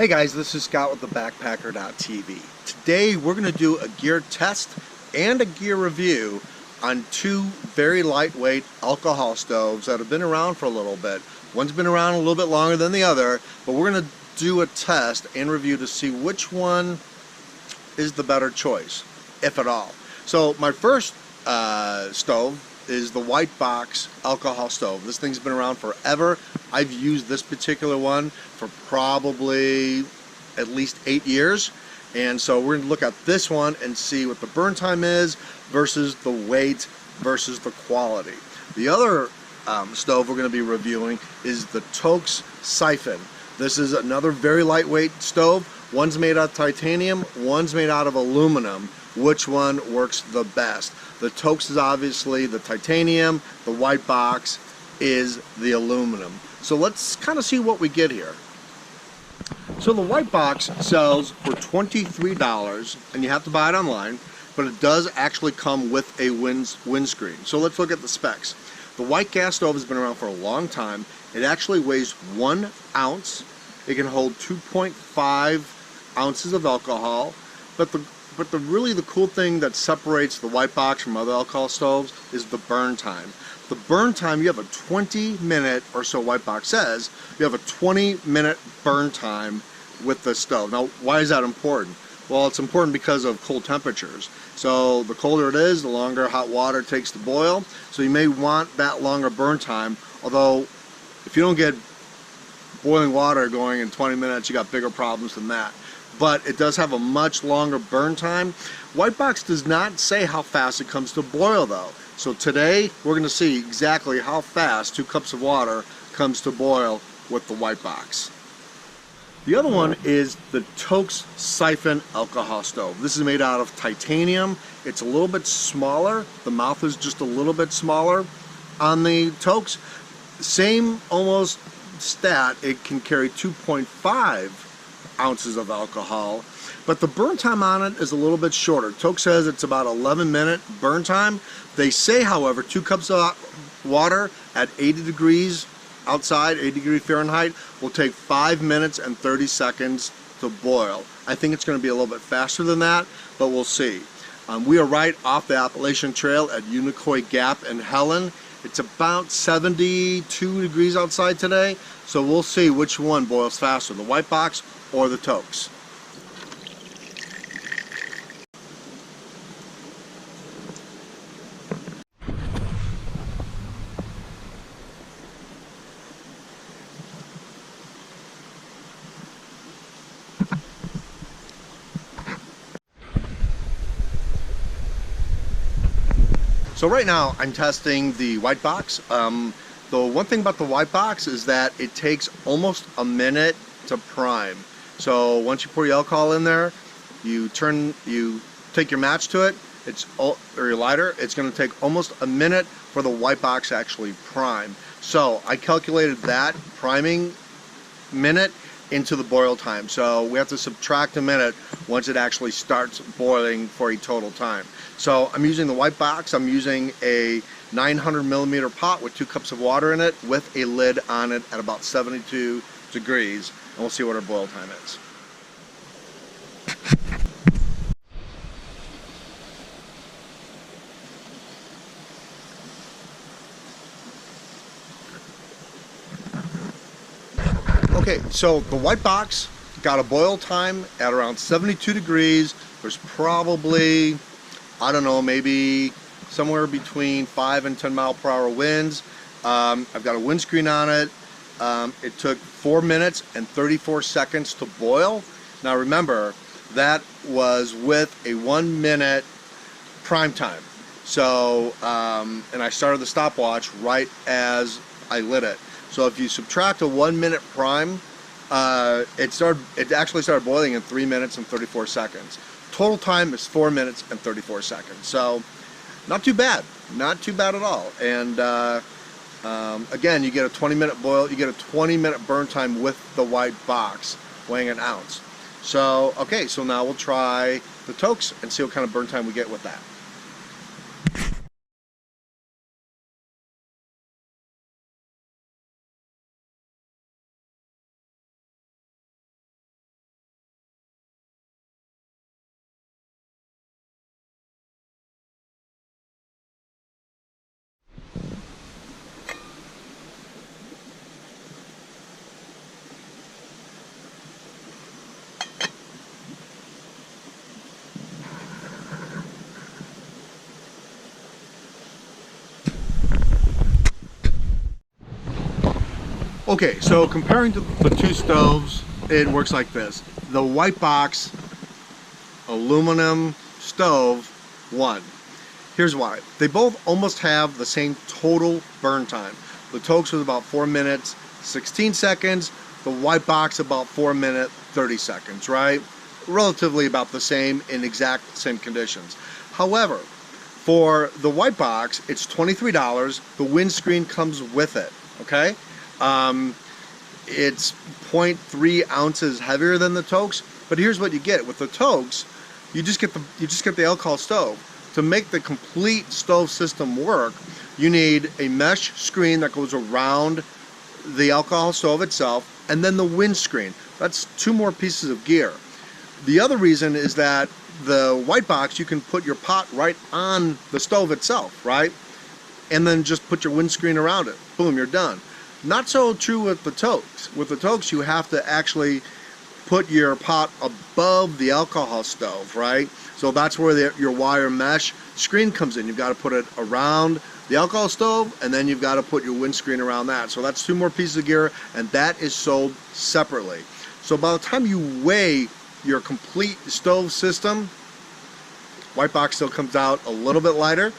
Hey guys, this is Scott with the Backpacker.tv. Today we're going to do a gear test and a gear review on two very lightweight alcohol stoves that have been around for a little bit. One's been around a little bit longer than the other, but we're going to do a test and review to see which one is the better choice, if at all. So my first stove is the Whitebox Alcohol Stove. This thing's been around forever. I've used this particular one for probably at least 8 years. And so we're going to look at this one and see what the burn time is versus the weight versus the quality. The other stove we're going to be reviewing is the Toaks Siphon. This is another very lightweight stove. One's made out of titanium, one's made out of aluminum. Which one works the best? The Toaks is obviously the titanium, the Whitebox is the aluminum. So let's kind of see what we get here. So the Whitebox sells for $23 and you have to buy it online, but it does actually come with a windscreen. So let's look at the specs. The white gas stove has been around for a long time. It actually weighs 1 ounce. It can hold 2.5 ounces of alcohol, but really the cool thing that separates the Whitebox from other alcohol stoves is the burn time. The burn time, you have a 20-minute, or so Whitebox says, you have a 20-minute burn time with the stove. Now, why is that important? Well, it's important because of cold temperatures. So the colder it is, the longer hot water takes to boil. So you may want that longer burn time, although if you don't get boiling water going in 20 minutes, you got bigger problems than that. But it does have a much longer burn time. Whitebox does not say how fast it comes to boil though. So today we're going to see exactly how fast 2 cups of water comes to boil with the Whitebox. The other one is the Toaks Siphon Alcohol Stove. This is made out of titanium. It's a little bit smaller. The mouth is just a little bit smaller on the Toaks. Same almost stat, it can carry 2.5 ounces of alcohol, but the burn time on it is a little bit shorter. Toaks says it's about 11-minute burn time. They say, however, 2 cups of water at 80 degrees outside, 80 degrees Fahrenheit, will take 5 minutes and 30 seconds to boil. I think it's going to be a little bit faster than that, but we'll see. We are right off the Appalachian Trail at Unicoi Gap in Helen. It's about 72 degrees outside today, so we'll see which one boils faster, the Whitebox or the Toaks. So right now I'm testing the Whitebox. The one thing about the Whitebox is that it takes almost a minute to prime. So once you pour your alcohol in there, you take your match to it, or your lighter, it's going to take almost a minute for the Whitebox to actually prime. So I calculated that priming minute into the boil time. So we have to subtract a minute once it actually starts boiling for a total time. So I'm using the Whitebox. I'm using a 900 millimeter pot with 2 cups of water in it with a lid on it at about 72 degrees, and we'll see what our boil time is. Okay, so the Whitebox got a boil time at around 72 degrees. There's probably, I don't know, maybe somewhere between 5 and 10 mile per hour winds. I've got a windscreen on it. It took 4 minutes and 34 seconds to boil. Now remember, that was with a 1 minute prime time. So, and I started the stopwatch right as I lit it. So if you subtract a 1 minute prime, it actually started boiling in 3 minutes and 34 seconds. Total time is 4 minutes and 34 seconds. So not too bad, not too bad at all. And again, you get a 20-minute boil, you get a 20-minute burn time with the Whitebox weighing 1 ounce. So okay, so now we'll try the Toaks and see what kind of burn time we get with that. Okay, so comparing to the two stoves, it works like this. The Whitebox aluminum stove won. Here's why. They both almost have the same total burn time. The Toaks was about 4 minutes 16 seconds, the Whitebox about 4 minutes 30 seconds, right? Relatively about the same in exact same conditions. However, for the Whitebox, it's $23. The windscreen comes with it, okay? It's 0.3 ounces heavier than the Toaks, but here's what you get. With the Toaks, you just get the alcohol stove. To make the complete stove system work, you need a mesh screen that goes around the alcohol stove itself, and then the windscreen. That's 2 more pieces of gear. The other reason is that the Whitebox, you can put your pot right on the stove itself, right? And then just put your windscreen around it. Boom, you're done. Not so true with the Toaks. With the Toaks, you have to actually put your pot above the alcohol stove, right? So that's where your wire mesh screen comes in. You've got to put it around the alcohol stove, and then you've got to put your windscreen around that. So that's 2 more pieces of gear, and that is sold separately. So by the time you weigh your complete stove system, Whitebox still comes out a little bit lighter.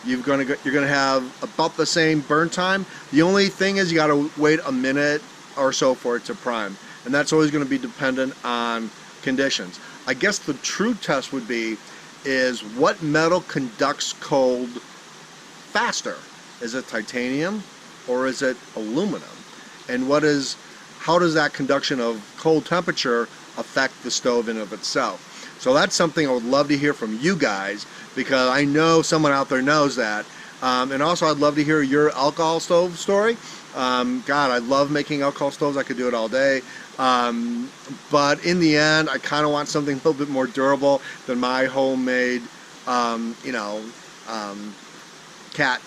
You're gonna have about the same burn time. The only thing is you got to wait a minute or so for it to prime, and that's always going to be dependent on conditions. I guess the true test would be is what metal conducts cold faster? Is it titanium or is it aluminum? And how does that conduction of cold temperature affect the stove in of itself? So that's something I would love to hear from you guys, because I know someone out there knows that. And also I'd love to hear your alcohol stove story. God, I love making alcohol stoves. I could do it all day. But in the end, I kind of want something a little bit more durable than my homemade, cat,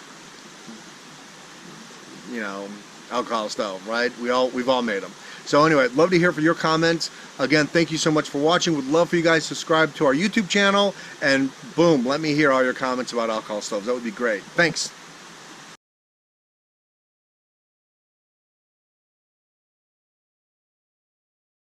alcohol stove, right? We've all made them. So anyway, I'd love to hear from your comments. Again, thank you so much for watching. Would love for you guys to subscribe to our YouTube channel, and boom, let me hear all your comments about alcohol stoves. That would be great. Thanks.